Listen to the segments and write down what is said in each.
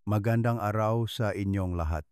Magandang araw sa inyong lahat.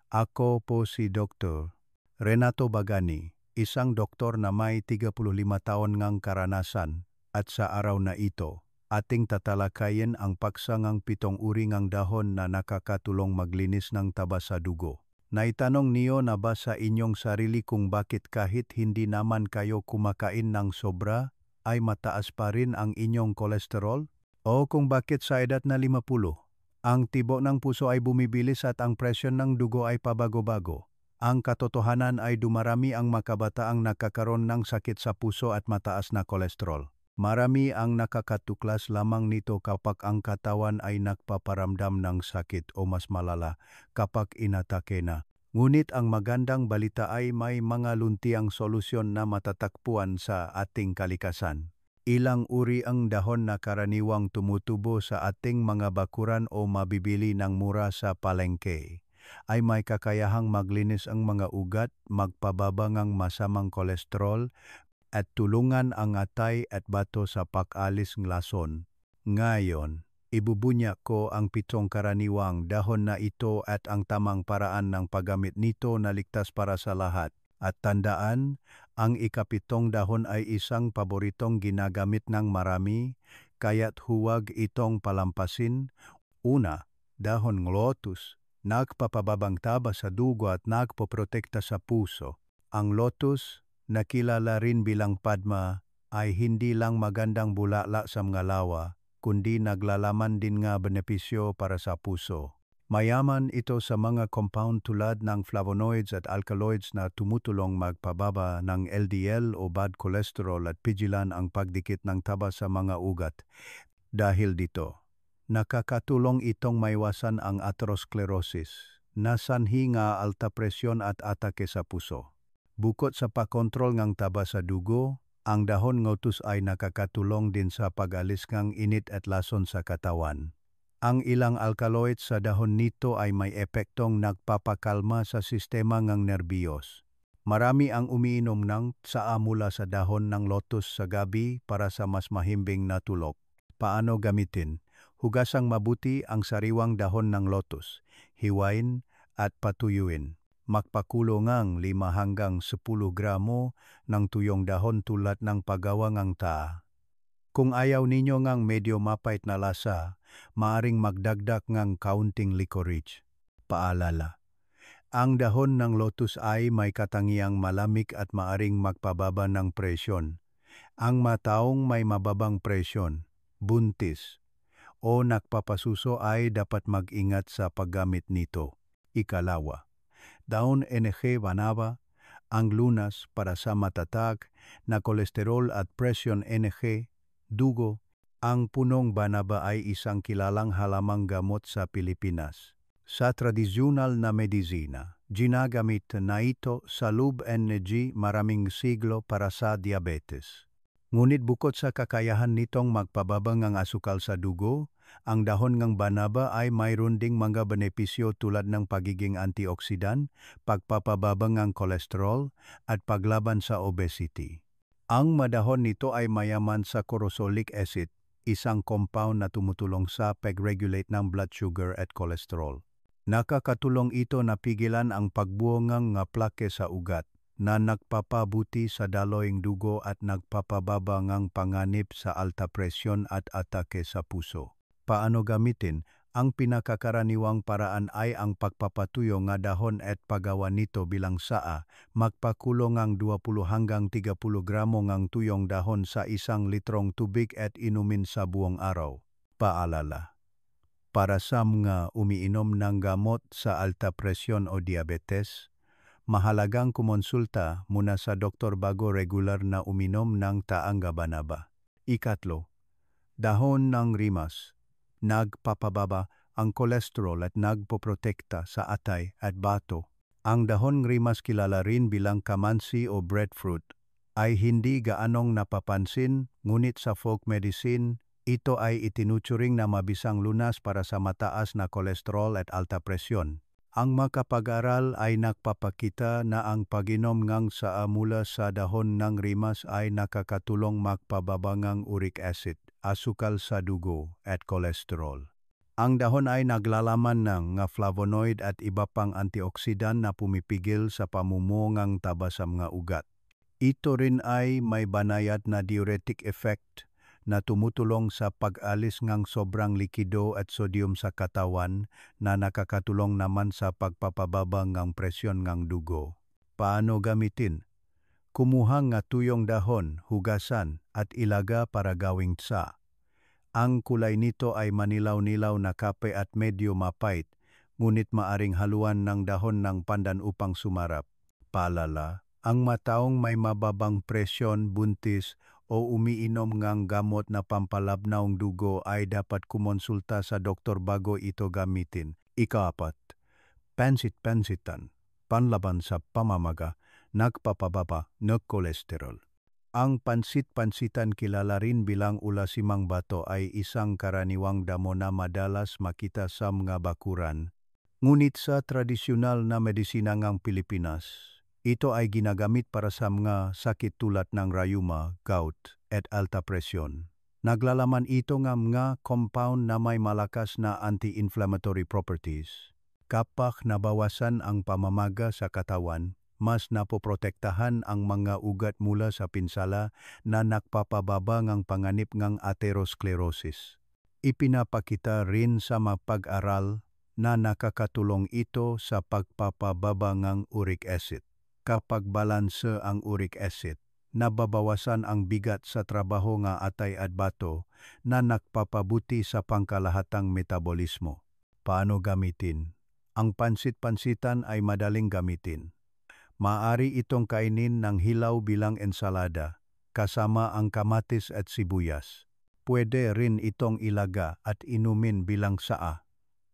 Ako po si Dr. Renato Bagani, isang doktor na may 35 taon ngang karanasan at sa araw na ito, ating tatalakayin ang paksangang 7 uri ngang dahon na nakakatulong maglinis ng taba sa dugo. Naitanong niyo na ba sa inyong sarili kung bakit kahit hindi naman kayo kumakain ng sobra, ay mataas pa rin ang inyong kolesterol? O kung bakit sa edad na 50, ang tibok ng puso ay bumibilis at ang presyon ng dugo ay pabago-bago. Ang katotohanan ay dumarami ang makabataang nakakaroon ng sakit sa puso at mataas na kolesterol. Marami ang nakakatuklas lamang nito kapag ang katawan ay nagpaparamdam ng sakit o mas malala kapag inatake na. Ngunit ang magandang balita ay may mga luntiang solusyon na matatakpuan sa ating kalikasan. Ilang uri ang dahon na karaniwang tumutubo sa ating mga bakuran o mabibili ng mura sa palengke ay may kakayahang maglinis ang mga ugat, magpababa ng masamang kolesterol, at tulungan ang atay at bato sa pag-alis ng lason. Ngayon, ibubunya ko ang 7 karaniwang dahon na ito at ang tamang paraan ng paggamit nito na ligtas para sa lahat. At tandaan, ang ika-7 dahon ay isang paboritong ginagamit ng marami, kaya't huwag itong palampasin. Una, dahon ng lotus, nagpapababang taba sa dugo at nagpoprotekta sa puso. Ang lotus, na kilala rin bilang padma, ay hindi lang magandang bulaklak sa mga lawa, kundi naglalaman din nga benepisyo para sa puso. Mayaman ito sa mga compound tulad ng flavonoids at alkaloids na tumutulong magpababa ng LDL o bad cholesterol at pigilan ang pagdikit ng taba sa mga ugat. Dahil dito, nakakatulong itong maiwasan ang atherosclerosis, na sanhi nga alta presyon at atake sa puso. Bukod sa pakontrol ng taba sa dugo, ang dahon ng lotus ay nakakatulong din sa pag-alis ng init at lason sa katawan. Ang ilang alkaloids sa dahon nito ay may epektong nagpapakalma sa sistema ng nerbiyos. Marami ang umiinom ng tsaa mula sa dahon ng lotus sa gabi para sa mas mahimbing na tulog. Paano gamitin? Hugasang mabuti ang sariwang dahon ng lotus, hiwain at patuyuin. Magpakulo ng 5 hanggang 10 gramo ng tuyong dahon tulad ng paggawa ng taa. Kung ayaw ninyo ngang medyo mapait na lasa, maaring magdagdag ng kaunting licorice. Paalala, ang dahon ng lotus ay may katangiang malamig at maaring magpababa ng presyon. Ang mataong may mababang presyon, buntis, o nagpapasuso ay dapat mag-ingat sa paggamit nito. Ikalawa, dahon NG banaba, ang lunas para sa matatag na kolesterol at presyon NG, dugo. Ang punong banaba ay isang kilalang halamang gamot sa Pilipinas. Sa tradisyonal na medisina, ginagamit na ito sa loob ng maraming siglo para sa diabetes. Ngunit bukod sa kakayahan nitong magpababa ng asukal sa dugo, ang dahon ng banaba ay mayroon ding mga benepisyo tulad ng pagiging antioksidan, pagpapababa ng kolesterol, at paglaban sa obesity. Ang madahon nito ay mayaman sa corosolic acid, isang compound na tumutulong sa pag-regulate ng blood sugar at cholesterol. Nakakatulong ito na pigilan ang pagbuo ng plaque sa ugat, na nagpapabuti sa daloyng dugo at nagpapababa ng panganib sa alta presyon at atake sa puso. Paano gamitin? Ang pinakakaraniwang paraan ay ang pagpapatuyo nga dahon at paggawa nito bilang saa, magpakulo ng 20 hanggang 30 gramo ng tuyong dahon sa 1 litrong tubig at inumin sa buong araw. Paalala, para sa mga umiinom ng gamot sa alta presyon o diabetes, mahalagang kumonsulta muna sa doktor bago regular na uminom ng taang banaba. Ikatlo, dahon ng rimas, nagpapababa ang kolesterol at nagpoprotekta sa atay at bato. Ang dahon ng rimas, kilala rin bilang kamansi o breadfruit, ay hindi gaanong napapansin, ngunit sa folk medicine, ito ay itinuturing na mabisang lunas para sa mataas na kolesterol at alta presyon. Ang makapag-aral ay nagpapakita na ang pag-inom ng saa mula sa dahon ng rimas ay nakakatulong magpababa ng uric acid, asukal sa dugo at kolesterol. Ang dahon ay naglalaman ng nga flavonoid at iba pang antioksidan na pumipigil sa pamumungang taba sa mga ugat. Ito rin ay may banayad na diuretic effect na tumutulong sa pag-alis ng sobrang likido at sodium sa katawan na nakakatulong naman sa pagpapababa ng presyon ng dugo. Paano gamitin? Kumuha nga tuyong dahon, hugasan at ilaga para gawing tsa. Ang kulay nito ay manilaw-nilaw na kape at medyo mapait, ngunit maaring haluan ng dahon ng pandan upang sumarap. Paalala, ang mataong may mababang presyon, buntis o umiinom ng gamot na pampalabnaw ng dugo ay dapat kumonsulta sa doktor bago ito gamitin. Ika-4, pansit-pansitan, panlaban sa pamamaga, nagpapababa ng kolesterol. Ang pansit-pansitan kilala rin bilang ulasimang bato ay isang karaniwang damo na madalas makita sa mga bakuran. Ngunit sa tradisyonal na medisina ng Pilipinas, ito ay ginagamit para sa mga sakit tulad ng rayuma, gout, at alta presyon. Naglalaman ito ng mga compound na may malakas na anti-inflammatory properties. Kapag nabawasan ang pamamaga sa katawan, mas napoprotektahan ang mga ugat mula sa pinsala na nagpapababa ng panganib ng atherosclerosis. Ipinapakita rin sa mga pag-aral na nakakatulong ito sa pagpapababa ng uric acid. Kapag balanse ang uric acid, nababawasan ang bigat sa trabaho ng atay at bato na nagpapabuti sa pangkalahatang metabolismo. Paano gamitin? Ang pansit-pansitan ay madaling gamitin. Maaari itong kainin ng hilaw bilang ensalada, kasama ang kamatis at sibuyas. Pwede rin itong ilaga at inumin bilang saa.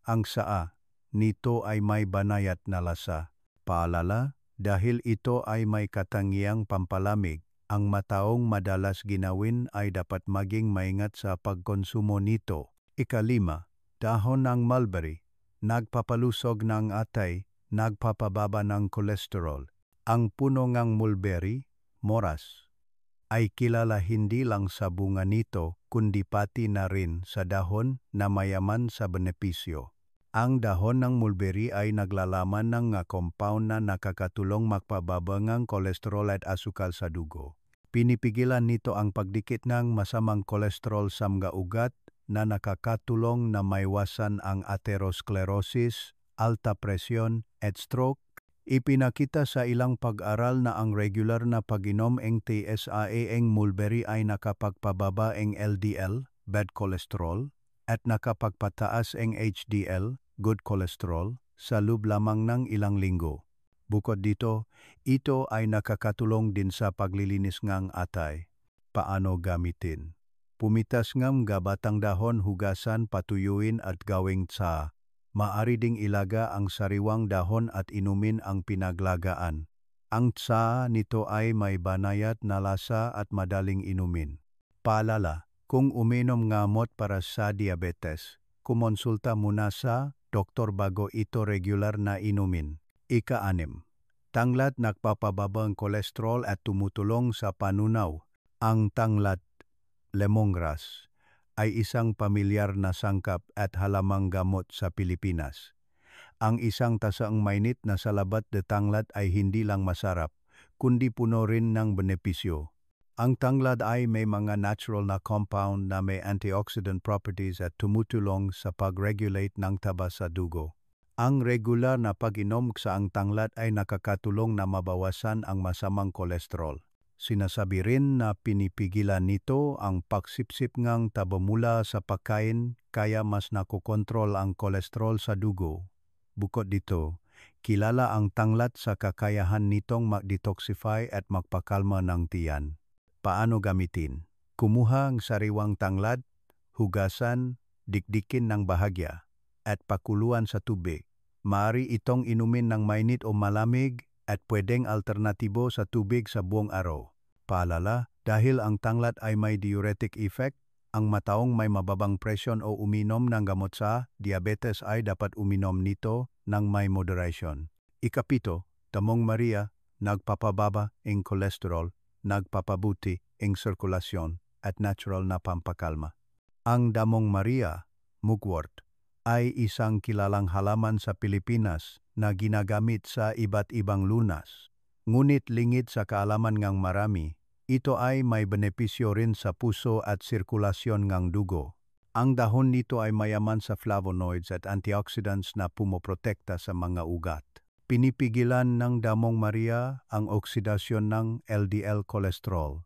Ang saa nito ay may banayad na lasa. Paalala, dahil ito ay may katangiang pampalamig, ang mataong madalas ginawin ay dapat maging maingat sa pagkonsumo nito. Ika-5, dahon ng mulberry, nagpapalusog ng atay, nagpapababa ng kolesterol. Ang puno ng mulberry, moras, ay kilala hindi lang sa bunga nito kundi pati na rin sa dahon na mayaman sa benepisyo. Ang dahon ng mulberry ay naglalaman ng compound na nakakatulong magpababa ng kolesterol at asukal sa dugo. Pinipigilan nito ang pagdikit ng masamang kolesterol sa mga ugat na nakakatulong na maiwasan ang atherosclerosis, alta presyon at stroke. Ipinakita sa ilang pag-aral na ang regular na pag-inom ng TSA ng mulberry ay nakapagpababa ng LDL, bad cholesterol, at nakapagpataas ng HDL, good cholesterol, sa loob lamang ng ilang linggo. Bukod dito, ito ay nakakatulong din sa paglilinis ng atay. Paano gamitin? Pumitas ng gabatang dahon, hugasan, patuyuin at gawing tsa. Maaari ding ilaga ang sariwang dahon at inumin ang pinaglagaan. Ang tsa nito ay may banayad na lasa at madaling inumin. Paalala, kung uminom ngamot para sa diabetes, kumonsulta muna sa doktor bago ito regular na inumin. Ika-6, tanglad nagpapababa ng kolesterol at tumutulong sa panunaw. Ang tanglad, lemongrass, ay isang pamilyar na sangkap at halamang gamot sa Pilipinas. Ang isang tasaang mainit na salabat de tanglad ay hindi lang masarap, kundi puno rin ng benepisyo. Ang tanglad ay may mga natural na compound na may antioxidant properties at tumutulong sa pag-regulate ng taba sa dugo. Ang regular na pag-inom sa ang tanglad ay nakakatulong na mabawasan ang masamang kolesterol. Sinasabi rin na pinipigilan nito ang pagsipsip ng taba mula sa pagkain kaya mas nakokontrol ang kolesterol sa dugo. Bukod dito, kilala ang tanglad sa kakayahan nitong mag-detoxify at magpakalma ng tiyan. Paano gamitin? Kumuha ang sariwang tanglad, hugasan, dikdikin ng bahagya, at pakuluan sa tubig. Maaari itong inumin ng mainit o malamig at pwedeng alternatibo sa tubig sa buong araw. Paalala, dahil ang tanglad ay may diuretic effect, ang mataong may mababang presyon o uminom ng gamot sa diabetes ay dapat uminom nito ng may moderation. Ika-7, damong Maria, nagpapababa ng kolesterol, nagpapabuti ng sirkulasyon at natural na pampakalma. Ang damong Maria, mugwort, ay isang kilalang halaman sa Pilipinas na ginagamit sa iba't ibang lunas. Ngunit lingid sa kaalaman ngang marami, ito ay may benepisyo rin sa puso at sirkulasyon ngang dugo. Ang dahon nito ay mayaman sa flavonoids at antioxidants na pumoprotekta sa mga ugat. Pinipigilan ng damong Maria ang oksidasyon ng LDL cholesterol.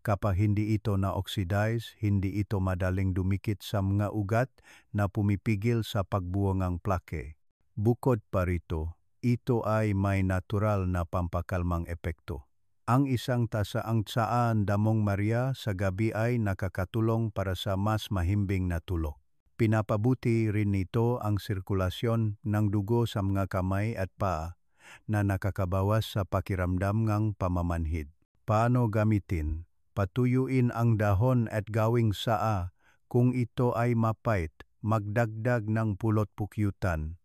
Kapag hindi ito na-oxidize, hindi ito madaling dumikit sa mga ugat na pumipigil sa pagbuo ng plake. Bukod pa rito, ito ay may natural na pampakalmang epekto. Ang isang tasaang tsaan damong Maria sa gabi ay nakakatulong para sa mas mahimbing na tulog. Pinapabuti rin nito ang sirkulasyon ng dugo sa mga kamay at paa na nakakabawas sa pakiramdam ng pamamanhid. Paano gamitin? Patuyuin ang dahon at gawing saa. Kung ito ay mapait, magdagdag ng pulot pukyutan.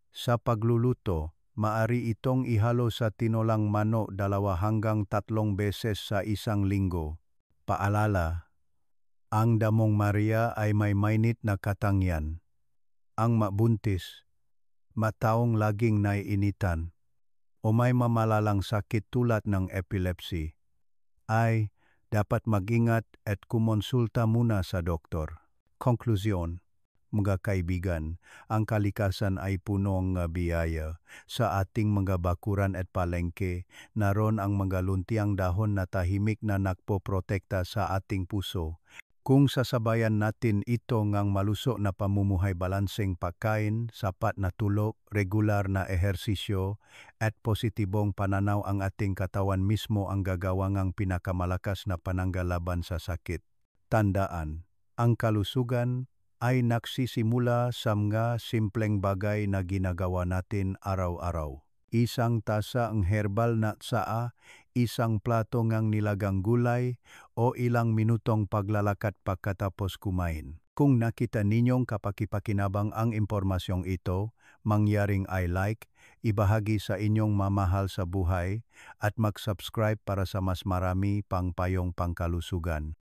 Sa pagluluto, maari itong ihalo sa tinolang manok 2 hanggang 3 beses sa isang linggo. Paalala, ang damong Maria ay may mainit na katangian. Ang mabuntis, mataong laging naiinitan, o may mamalalang sakit tulad ng epilepsy, ay dapat mag-ingat at kumonsulta muna sa doktor. Konklusyon, mga kaibigan, ang kalikasan ay punong biyaya. Sa ating mga bakuran at palengke, naroon ang mga luntiang dahon na tahimik na nagpoprotekta sa ating puso. Kung sasabayan natin ito ngang malusog na pamumuhay, balanseng pagkain, sapat na tulog, regular na ehersisyo, at positibong pananaw, ang ating katawan mismo ang gagawa ng pinakamalakas na pananggal laban sa sakit. Tandaan, ang kalusugan ay nagsisimula sa mga simpleng bagay na ginagawa natin araw-araw. Isang tasa ang herbal na tsaa, isang plato ngang nilagang gulay, o ilang minutong paglalakad pagkatapos kumain. Kung nakita ninyong kapakipakinabang ang impormasyong ito, mangyaring i-like, ibahagi sa inyong mamahal sa buhay, at mag-subscribe para sa mas marami pang payong pangkalusugan.